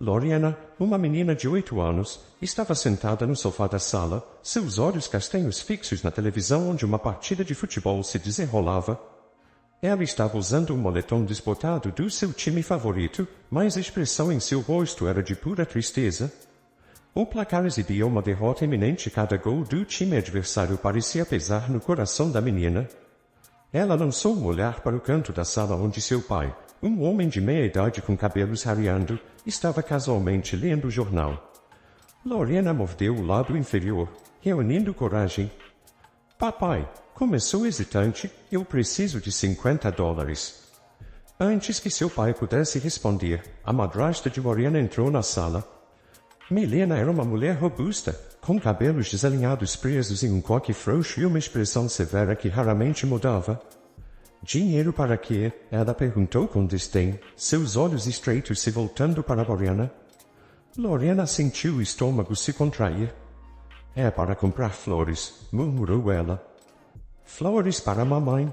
Loriana, uma menina de 8 anos, estava sentada no sofá da sala, seus olhos castanhos fixos na televisão onde uma partida de futebol se desenrolava. Ela estava usando um moletom desbotado do seu time favorito, mas a expressão em seu rosto era de pura tristeza. O placar exibia uma derrota iminente e cada gol do time adversário parecia pesar no coração da menina. Ela lançou um olhar para o canto da sala onde seu pai, um homem de meia-idade com cabelos rareando, estava casualmente lendo o jornal. Loriana mordeu o lado inferior, reunindo coragem. Papai, começou hesitante, eu preciso de $50. Antes que seu pai pudesse responder, a madrasta de Loriana entrou na sala. Milena era uma mulher robusta, com cabelos desalinhados presos em um coque frouxo e uma expressão severa que raramente mudava. Dinheiro para quê? Ela perguntou com desdém, seus olhos estreitos se voltando para Loriana. Loriana sentiu o estômago se contrair. É para comprar flores, murmurou ela. Flores para mamãe.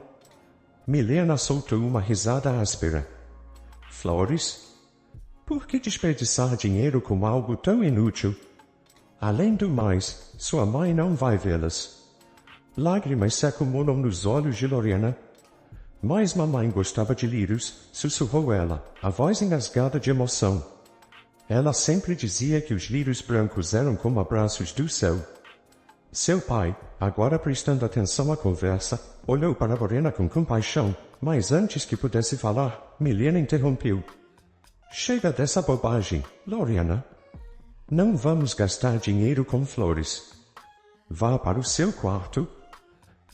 Milena soltou uma risada áspera. Flores? Por que desperdiçar dinheiro com algo tão inútil? Além do mais, sua mãe não vai vê-las. Lágrimas se acumulam nos olhos de Loriana. Mas mamãe gostava de lírios, sussurrou ela, a voz engasgada de emoção. Ela sempre dizia que os lírios brancos eram como abraços do céu. Seu pai, agora prestando atenção à conversa, olhou para Loriana com compaixão, mas antes que pudesse falar, Milena interrompeu. Chega dessa bobagem, Loriana. Não vamos gastar dinheiro com flores. Vá para o seu quarto.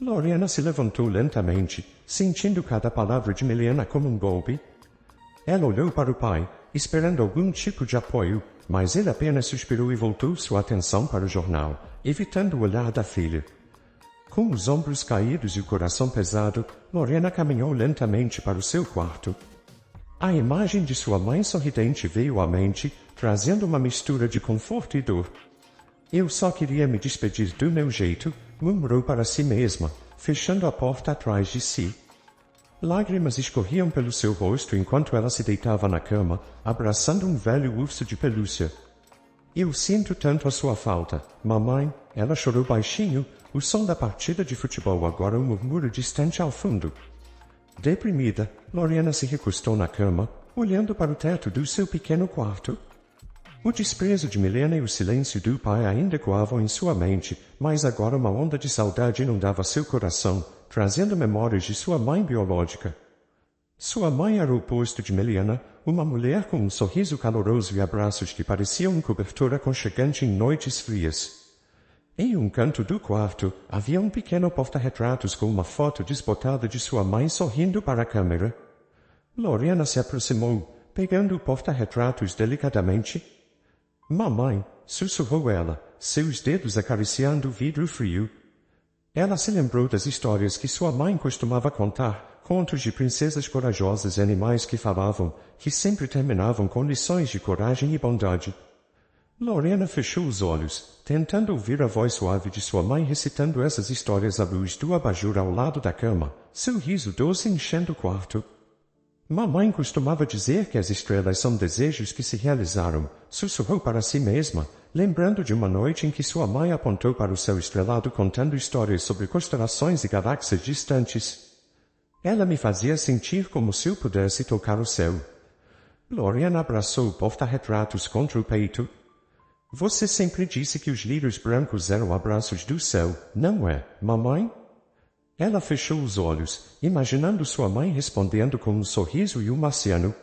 Loriana se levantou lentamente, sentindo cada palavra de Milena como um golpe. Ela olhou para o pai, esperando algum tipo de apoio, mas ele apenas suspirou e voltou sua atenção para o jornal, evitando o olhar da filha. Com os ombros caídos e o coração pesado, Loriana caminhou lentamente para o seu quarto. A imagem de sua mãe sorridente veio à mente, trazendo uma mistura de conforto e dor. Eu só queria me despedir do meu jeito, murmurou para si mesma, fechando a porta atrás de si. Lágrimas escorriam pelo seu rosto enquanto ela se deitava na cama, abraçando um velho urso de pelúcia. Eu sinto tanto a sua falta, mamãe. Ela chorou baixinho, o som da partida de futebol agora um murmúrio distante ao fundo. Deprimida, Loriana se recostou na cama, olhando para o teto do seu pequeno quarto. O desprezo de Milena e o silêncio do pai ainda ecoavam em sua mente, mas agora uma onda de saudade inundava seu coração, trazendo memórias de sua mãe biológica. Sua mãe era o oposto de Milena, uma mulher com um sorriso caloroso e abraços que pareciam um cobertor aconchegante em noites frias. Em um canto do quarto, havia um pequeno porta-retratos com uma foto desbotada de sua mãe sorrindo para a câmera. Loriana se aproximou, pegando o porta-retratos delicadamente. Mamãe, sussurrou ela, seus dedos acariciando o vidro frio. Ela se lembrou das histórias que sua mãe costumava contar, contos de princesas corajosas e animais que falavam, que sempre terminavam com lições de coragem e bondade. Loriana fechou os olhos, tentando ouvir a voz suave de sua mãe recitando essas histórias à luz do abajur ao lado da cama, seu riso doce enchendo o quarto. Mamãe costumava dizer que as estrelas são desejos que se realizaram, sussurrou para si mesma, lembrando de uma noite em que sua mãe apontou para o céu estrelado contando histórias sobre constelações e galáxias distantes. Ela me fazia sentir como se eu pudesse tocar o céu. Loriana abraçou o porta-retratos contra o peito. Você sempre disse que os lírios brancos eram abraços do céu, não é, mamãe? Ela fechou os olhos, imaginando sua mãe respondendo com um sorriso e um marciano.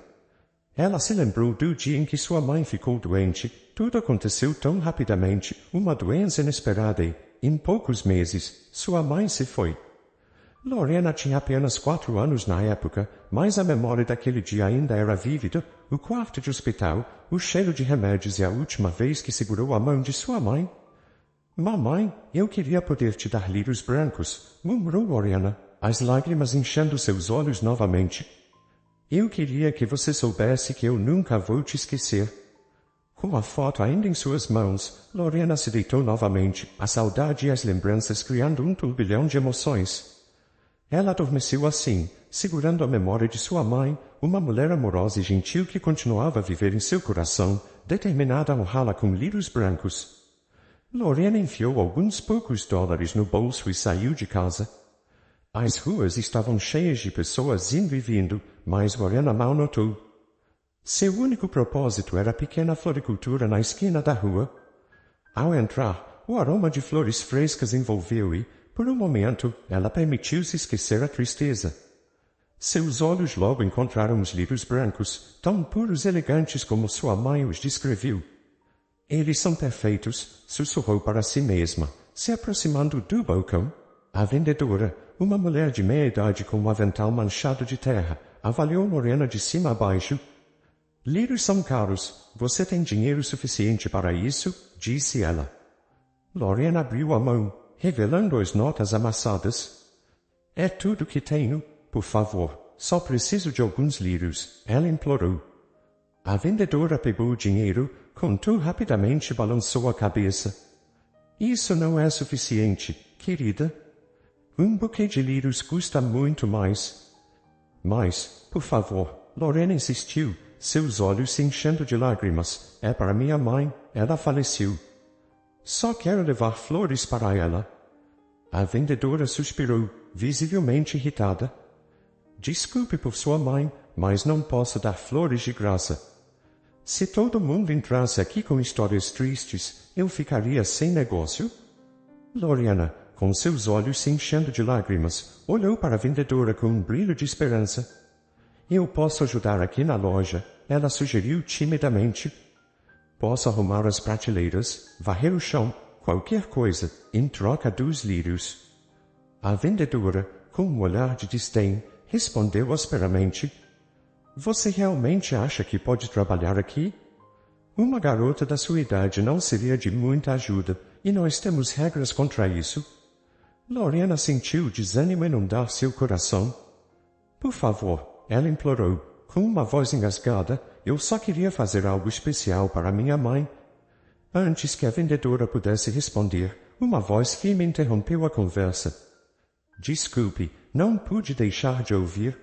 Ela se lembrou do dia em que sua mãe ficou doente. Tudo aconteceu tão rapidamente, uma doença inesperada e, em poucos meses, sua mãe se foi. Loriana tinha apenas 4 anos na época, mas a memória daquele dia ainda era vívida, o quarto de hospital, o cheiro de remédios e a última vez que segurou a mão de sua mãe. Mamãe, eu queria poder te dar lírios brancos, murmurou Loriana, as lágrimas enchendo seus olhos novamente. Eu queria que você soubesse que eu nunca vou te esquecer. Com a foto ainda em suas mãos, Loriana se deitou novamente, a saudade e as lembranças criando um turbilhão de emoções. Ela adormeceu assim, segurando a memória de sua mãe, uma mulher amorosa e gentil que continuava a viver em seu coração, determinada a honrá-la com lírios brancos. Lorena enfiou alguns poucos dólares no bolso e saiu de casa. As ruas estavam cheias de pessoas indo e vindo, mas Lorena mal notou. Seu único propósito era a pequena floricultura na esquina da rua. Ao entrar, o aroma de flores frescas envolveu e, por um momento, ela permitiu-se esquecer a tristeza. Seus olhos logo encontraram os lírios brancos, tão puros e elegantes como sua mãe os descreveu. Eles são perfeitos, sussurrou para si mesma, se aproximando do balcão. A vendedora, uma mulher de meia idade com um avental manchado de terra, avaliou Lorena de cima a baixo. Lírios são caros, você tem dinheiro suficiente para isso? Disse ela. Lorena abriu a mão, revelando as notas amassadas. É tudo que tenho, por favor, só preciso de alguns lírios, ela implorou. A vendedora pegou o dinheiro, contou rapidamente e balançou a cabeça. Isso não é suficiente, querida. Um buquê de lírios custa muito mais. Mas, por favor, Lorena insistiu, seus olhos se enchendo de lágrimas. É para minha mãe, ela faleceu. Só quero levar flores para ela. A vendedora suspirou, visivelmente irritada. Desculpe por sua mãe, mas não posso dar flores de graça. Se todo mundo entrasse aqui com histórias tristes, eu ficaria sem negócio? Lorena, com seus olhos se enchendo de lágrimas, olhou para a vendedora com um brilho de esperança. Eu posso ajudar aqui na loja, ela sugeriu timidamente. Posso arrumar as prateleiras, varrer o chão, qualquer coisa, em troca dos lírios. A vendedora, com um olhar de desdém, respondeu asperamente. Você realmente acha que pode trabalhar aqui? Uma garota da sua idade não seria de muita ajuda, e nós temos regras contra isso. Lorena sentiu desânimo inundar seu coração. Por favor, ela implorou, com uma voz engasgada, eu só queria fazer algo especial para minha mãe. Antes que a vendedora pudesse responder, uma voz firme interrompeu a conversa. Desculpe, não pude deixar de ouvir.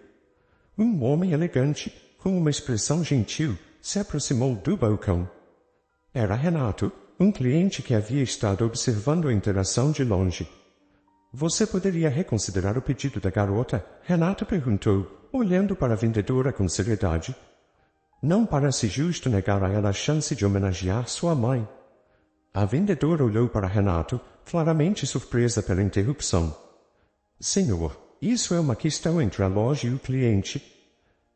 Um homem elegante, com uma expressão gentil, se aproximou do balcão. Era Renato, um cliente que havia estado observando a interação de longe. Você poderia reconsiderar o pedido da garota? Renato perguntou, olhando para a vendedora com seriedade. Não parece justo negar a ela a chance de homenagear sua mãe. A vendedora olhou para Renato, claramente surpresa pela interrupção. Senhor, isso é uma questão entre a loja e o cliente.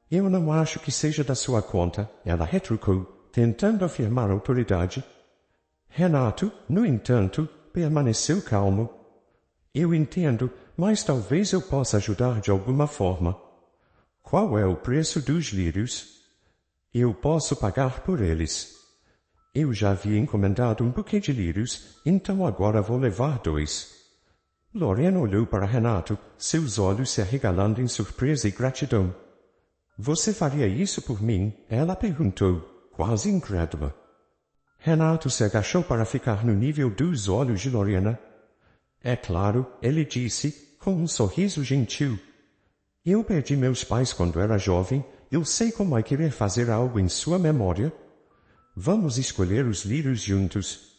Eu não acho que seja da sua conta, ela retrucou, tentando afirmar autoridade. Renato, no entanto, permaneceu calmo. Eu entendo, mas talvez eu possa ajudar de alguma forma. Qual é o preço dos lírios? Eu posso pagar por eles. Eu já havia encomendado um buquê de lírios, então agora vou levar 2. Lorena olhou para Renato, seus olhos se arregalando em surpresa e gratidão. Você faria isso por mim? Ela perguntou, quase incrédula. Renato se agachou para ficar no nível dos olhos de Lorena. É claro, ele disse, com um sorriso gentil. Eu perdi meus pais quando era jovem, eu sei como é querer fazer algo em sua memória. Vamos escolher os lírios juntos.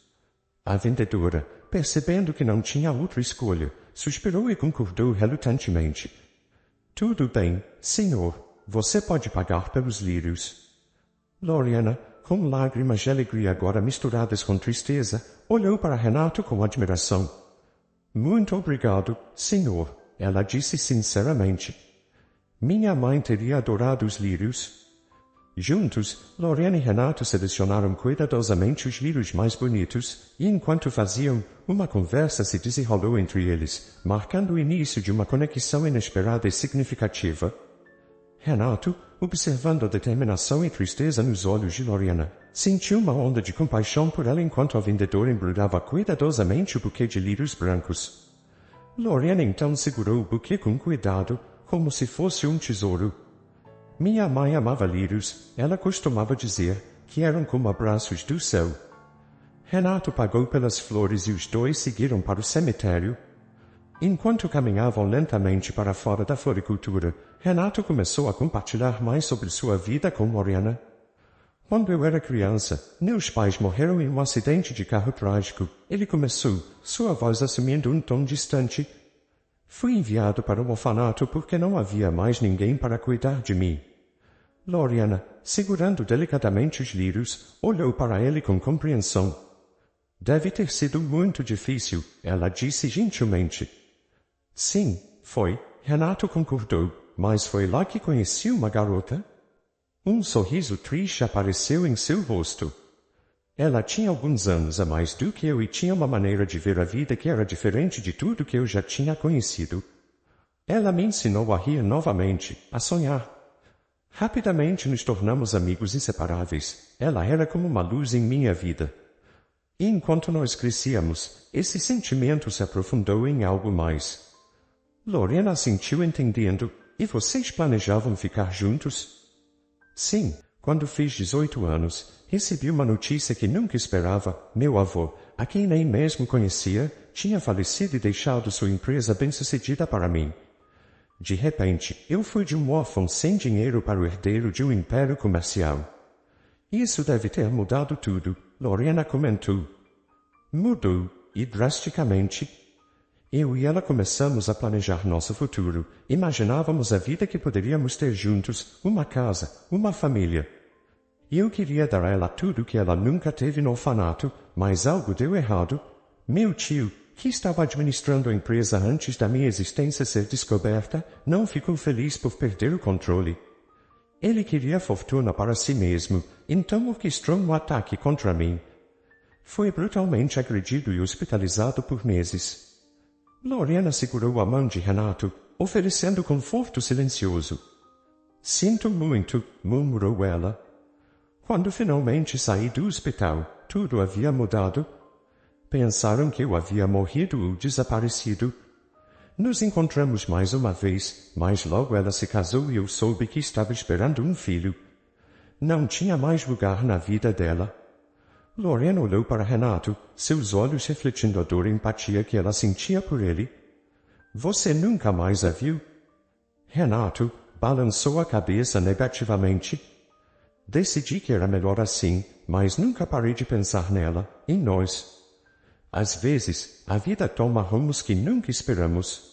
A vendedora, percebendo que não tinha outra escolha, suspirou e concordou relutantemente. Tudo bem, senhor, você pode pagar pelos lírios. Lorena, com lágrimas de alegria agora misturadas com tristeza, olhou para Renato com admiração. Muito obrigado, senhor, ela disse sinceramente. Minha mãe teria adorado os lírios. Juntos, Lorena e Renato selecionaram cuidadosamente os lírios mais bonitos, e enquanto faziam, uma conversa se desenrolou entre eles, marcando o início de uma conexão inesperada e significativa. Renato, observando a determinação e tristeza nos olhos de Lorena, sentiu uma onda de compaixão por ela enquanto a vendedora embrulhava cuidadosamente o buquê de lírios brancos. Lorena então segurou o buquê com cuidado, como se fosse um tesouro. Minha mãe amava lírios, ela costumava dizer que eram como abraços do céu. Renato pagou pelas flores e os dois seguiram para o cemitério. Enquanto caminhavam lentamente para fora da floricultura, Renato começou a compartilhar mais sobre sua vida com Loriana. Quando eu era criança, meus pais morreram em um acidente de carro trágico. Ele começou, sua voz assumindo um tom distante. Fui enviado para o orfanato porque não havia mais ninguém para cuidar de mim. Loriana, segurando delicadamente os lírios, olhou para ele com compreensão. Deve ter sido muito difícil, ela disse gentilmente. Sim, foi, Renato concordou, mas foi lá que conheci uma garota? Um sorriso triste apareceu em seu rosto. Ela tinha alguns anos a mais do que eu e tinha uma maneira de ver a vida que era diferente de tudo que eu já tinha conhecido. Ela me ensinou a rir novamente, a sonhar. Rapidamente nos tornamos amigos inseparáveis. Ela era como uma luz em minha vida. E enquanto nós crescíamos, esse sentimento se aprofundou em algo mais. Loriana assentiu entendendo. E vocês planejavam ficar juntos? Sim, quando fiz 18 anos, recebi uma notícia que nunca esperava. Meu avô, a quem nem mesmo conhecia, tinha falecido e deixado sua empresa bem-sucedida para mim. De repente, eu fui de um órfão sem dinheiro para o herdeiro de um império comercial. Isso deve ter mudado tudo, Loriana comentou. Mudou, e drasticamente. Eu e ela começamos a planejar nosso futuro. Imaginávamos a vida que poderíamos ter juntos, uma casa, uma família. Eu queria dar a ela tudo que ela nunca teve no orfanato, mas algo deu errado. Meu tio, que estava administrando a empresa antes da minha existência ser descoberta, não ficou feliz por perder o controle. Ele queria fortuna para si mesmo, então orquestrou um ataque contra mim. Foi brutalmente agredido e hospitalizado por meses. Loriana segurou a mão de Renato, oferecendo conforto silencioso. Sinto muito, murmurou ela. Quando finalmente saí do hospital, tudo havia mudado. Pensaram que eu havia morrido ou desaparecido. Nos encontramos mais uma vez, mas logo ela se casou e eu soube que estava esperando um filho. Não tinha mais lugar na vida dela. Loriana olhou para Renato, seus olhos refletindo a dor e empatia que ela sentia por ele. Você nunca mais a viu? Renato balançou a cabeça negativamente. Decidi que era melhor assim, mas nunca parei de pensar nela, em nós. Às vezes, a vida toma rumos que nunca esperamos.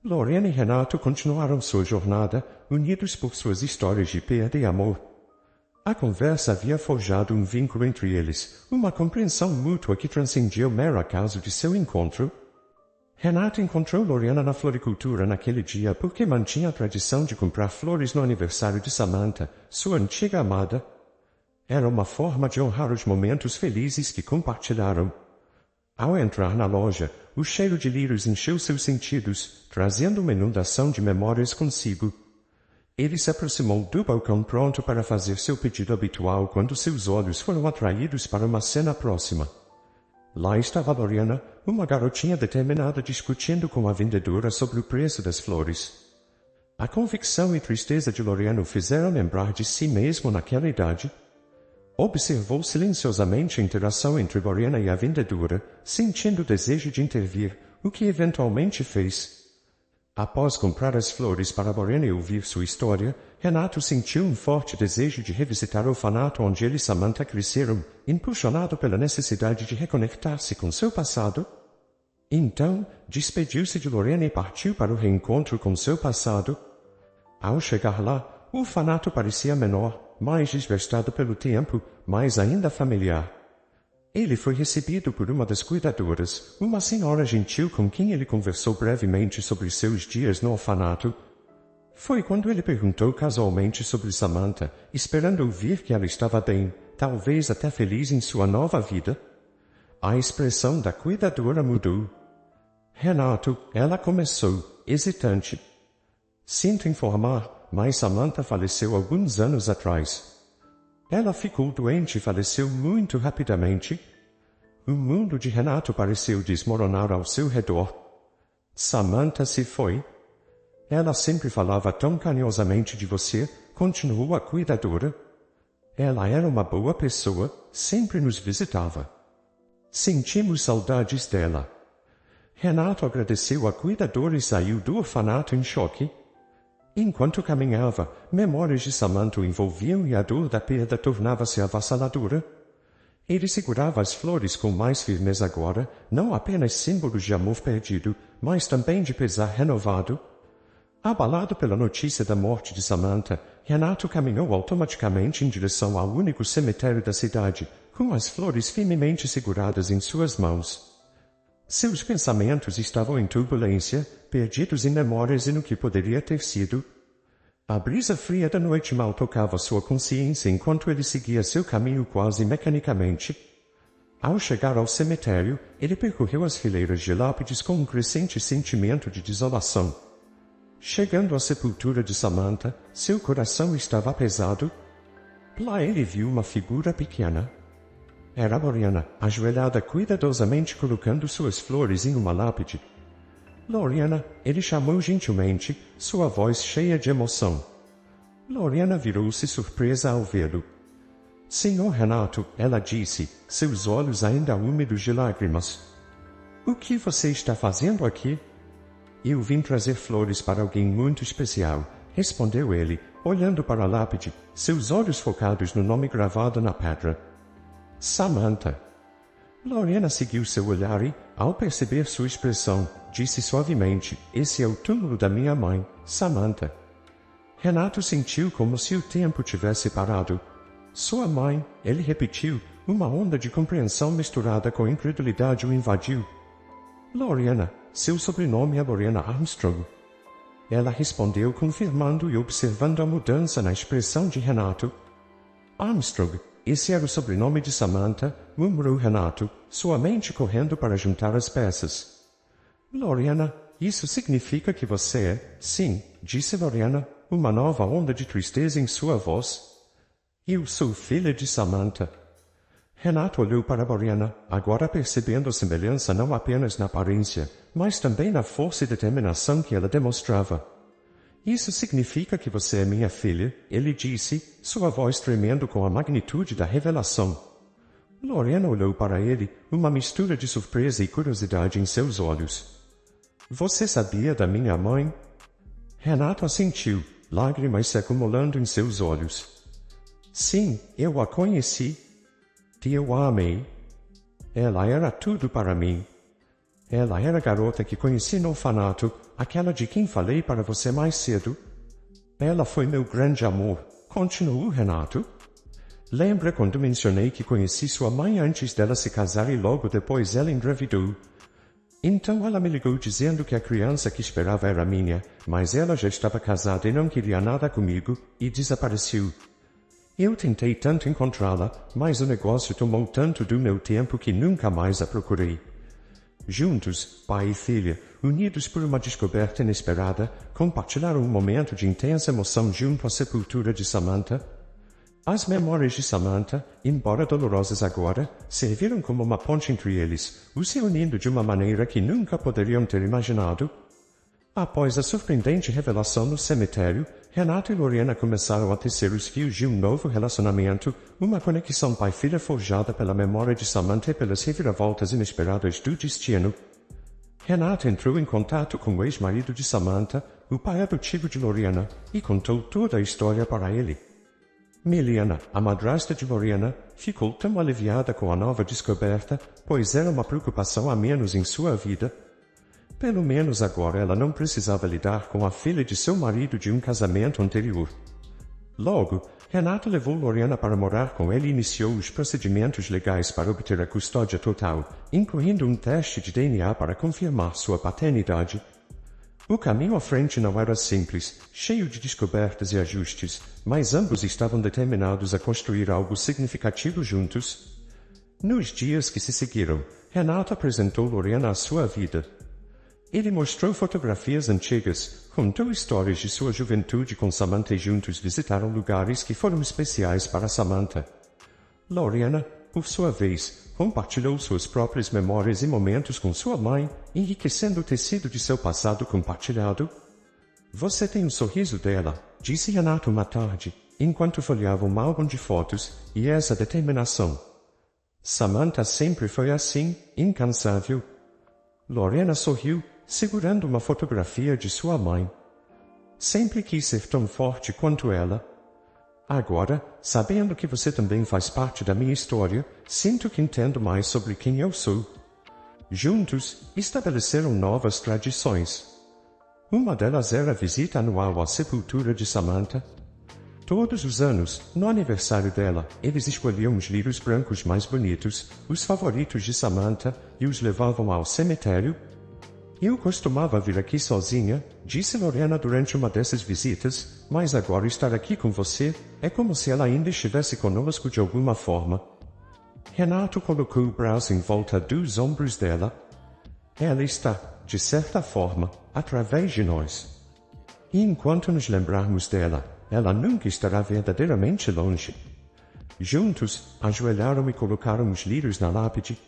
Loriana e Renato continuaram sua jornada, unidos por suas histórias de perda e amor. A conversa havia forjado um vínculo entre eles, uma compreensão mútua que transcendia o mero acaso de seu encontro. Renato encontrou Loriana na floricultura naquele dia porque mantinha a tradição de comprar flores no aniversário de Samantha, sua antiga amada. Era uma forma de honrar os momentos felizes que compartilharam. Ao entrar na loja, o cheiro de lírios encheu seus sentidos, trazendo uma inundação de memórias consigo. Ele se aproximou do balcão pronto para fazer seu pedido habitual quando seus olhos foram atraídos para uma cena próxima. Lá estava Loriana, uma garotinha determinada discutindo com a vendedora sobre o preço das flores. A convicção e tristeza de Loriana o fizeram lembrar de si mesmo naquela idade. Observou silenciosamente a interação entre Loriana e a vendedora, sentindo o desejo de intervir, o que eventualmente fez. Após comprar as flores para Loriana e ouvir sua história, Renato sentiu um forte desejo de revisitar o orfanato onde ele e Samantha cresceram, impulsionado pela necessidade de reconectar-se com seu passado. Então, despediu-se de Loriana e partiu para o reencontro com seu passado. Ao chegar lá, o orfanato parecia menor, mais desgastado pelo tempo, mas ainda familiar. Ele foi recebido por uma das cuidadoras, uma senhora gentil com quem ele conversou brevemente sobre seus dias no orfanato. Foi quando ele perguntou casualmente sobre Samantha, esperando ouvir que ela estava bem, talvez até feliz em sua nova vida. A expressão da cuidadora mudou. Renato, ela começou, hesitante. Sinto informar, mas Samantha faleceu alguns anos atrás. Ela ficou doente e faleceu muito rapidamente. O mundo de Renato pareceu desmoronar ao seu redor. Samantha se foi. Ela sempre falava tão carinhosamente de você, continuou a cuidadora. Ela era uma boa pessoa, sempre nos visitava. Sentimos saudades dela. Renato agradeceu a cuidadora e saiu do orfanato em choque. Enquanto caminhava, memórias de Samantha o envolviam e a dor da perda tornava-se avassaladora. Ele segurava as flores com mais firmeza agora, não apenas símbolos de amor perdido, mas também de pesar renovado. Abalado pela notícia da morte de Samantha, Renato caminhou automaticamente em direção ao único cemitério da cidade, com as flores firmemente seguradas em suas mãos. Seus pensamentos estavam em turbulência, perdidos em memórias e no que poderia ter sido. A brisa fria da noite mal tocava sua consciência enquanto ele seguia seu caminho quase mecanicamente. Ao chegar ao cemitério, ele percorreu as fileiras de lápides com um crescente sentimento de desolação. Chegando à sepultura de Samantha, seu coração estava pesado. Lá ele viu uma figura pequena. Era Loriana, ajoelhada cuidadosamente colocando suas flores em uma lápide. Loriana, ele chamou gentilmente, sua voz cheia de emoção. Loriana virou-se surpresa ao vê-lo. Senhor Renato, ela disse, seus olhos ainda úmidos de lágrimas. O que você está fazendo aqui? Eu vim trazer flores para alguém muito especial, respondeu ele, olhando para a lápide, seus olhos focados no nome gravado na pedra. Samantha. Loriana seguiu seu olhar e, ao perceber sua expressão, disse suavemente, esse é o túmulo da minha mãe, Samantha. Renato sentiu como se o tempo tivesse parado. Sua mãe, ele repetiu, uma onda de compreensão misturada com incredulidade o invadiu. Loriana, seu sobrenome é Loriana Armstrong. Ela respondeu confirmando e observando a mudança na expressão de Renato. Armstrong. Esse era o sobrenome de Samantha, murmurou Renato, sua mente correndo para juntar as peças. Loriana, isso significa que você é, sim, disse Loriana, uma nova onda de tristeza em sua voz. Eu sou filha de Samantha. Renato olhou para Loriana, agora percebendo a semelhança não apenas na aparência, mas também na força e determinação que ela demonstrava. Isso significa que você é minha filha, ele disse, sua voz tremendo com a magnitude da revelação. Loriana olhou para ele, uma mistura de surpresa e curiosidade em seus olhos. Você sabia da minha mãe? Renato assentiu, lágrimas se acumulando em seus olhos. Sim, eu a conheci. Eu a amei. Ela era tudo para mim. Ela era a garota que conheci no orfanato, aquela de quem falei para você mais cedo. Ela foi meu grande amor, continuou Renato. Lembra quando mencionei que conheci sua mãe antes dela se casar e logo depois ela engravidou? Então ela me ligou dizendo que a criança que esperava era minha, mas ela já estava casada e não queria nada comigo, e desapareceu. Eu tentei tanto encontrá-la, mas o negócio tomou tanto do meu tempo que nunca mais a procurei. Juntos, pai e filha, unidos por uma descoberta inesperada, compartilharam um momento de intensa emoção junto à sepultura de Samantha. As memórias de Samantha, embora dolorosas agora, serviram como uma ponte entre eles, os reunindo de uma maneira que nunca poderiam ter imaginado. Após a surpreendente revelação no cemitério, Renato e Loriana começaram a tecer os fios de um novo relacionamento, uma conexão pai-filha forjada pela memória de Samantha e pelas reviravoltas inesperadas do destino. Renato entrou em contato com o ex-marido de Samantha, o pai adotivo de Loriana, e contou toda a história para ele. Miliana, a madrasta de Loriana, ficou tão aliviada com a nova descoberta, pois era uma preocupação a menos em sua vida. Pelo menos agora ela não precisava lidar com a filha de seu marido de um casamento anterior. Logo, Renato levou Loriana para morar com ele e iniciou os procedimentos legais para obter a custódia total, incluindo um teste de DNA para confirmar sua paternidade. O caminho à frente não era simples, cheio de descobertas e ajustes, mas ambos estavam determinados a construir algo significativo juntos. Nos dias que se seguiram, Renato apresentou Loriana à sua vida. Ele mostrou fotografias antigas, contou histórias de sua juventude com Samantha e juntos visitaram lugares que foram especiais para Samantha. Loriana, por sua vez, compartilhou suas próprias memórias e momentos com sua mãe, enriquecendo o tecido de seu passado compartilhado. Você tem o sorriso dela, disse Renato uma tarde, enquanto folheava um álbum de fotos, e essa determinação. Samantha sempre foi assim, incansável. Lorena sorriu, segurando uma fotografia de sua mãe. Sempre quis ser tão forte quanto ela. Agora, sabendo que você também faz parte da minha história, sinto que entendo mais sobre quem eu sou. Juntos, estabeleceram novas tradições. Uma delas era a visita anual à sepultura de Samantha. Todos os anos, no aniversário dela, eles escolhiam os livros brancos mais bonitos, os favoritos de Samantha, e os levavam ao cemitério. Eu costumava vir aqui sozinha, disse Lorena durante uma dessas visitas, mas agora estar aqui com você é como se ela ainda estivesse conosco de alguma forma. Renato colocou o braço em volta dos ombros dela. Ela está, de certa forma, através de nós. E enquanto nos lembrarmos dela, ela nunca estará verdadeiramente longe. Juntos, ajoelharam e colocaram os lírios na lápide.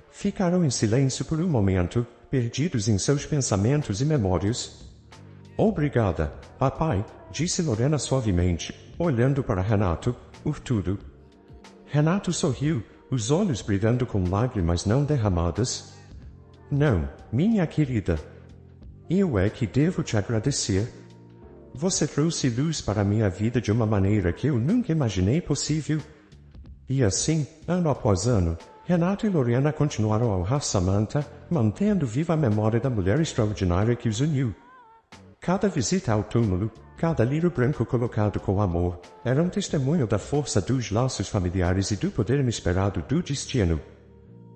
Ficaram em silêncio por um momento, perdidos em seus pensamentos e memórias. Obrigada, papai, disse Lorena suavemente, olhando para Renato, por tudo. Renato sorriu, os olhos brilhando com lágrimas não derramadas. Não, minha querida. Eu é que devo te agradecer. Você trouxe luz para minha vida de uma maneira que eu nunca imaginei possível. E assim, ano após ano, Renato e Lorena continuaram a honrar Samantha, mantendo viva a memória da mulher extraordinária que os uniu. Cada visita ao túmulo, cada livro branco colocado com amor, era um testemunho da força dos laços familiares e do poder inesperado do destino.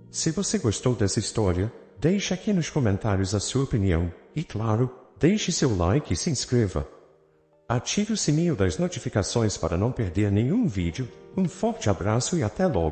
Se você gostou dessa história, deixe aqui nos comentários a sua opinião, e claro, deixe seu like e se inscreva. Ative o sininho das notificações para não perder nenhum vídeo. Um forte abraço e até logo.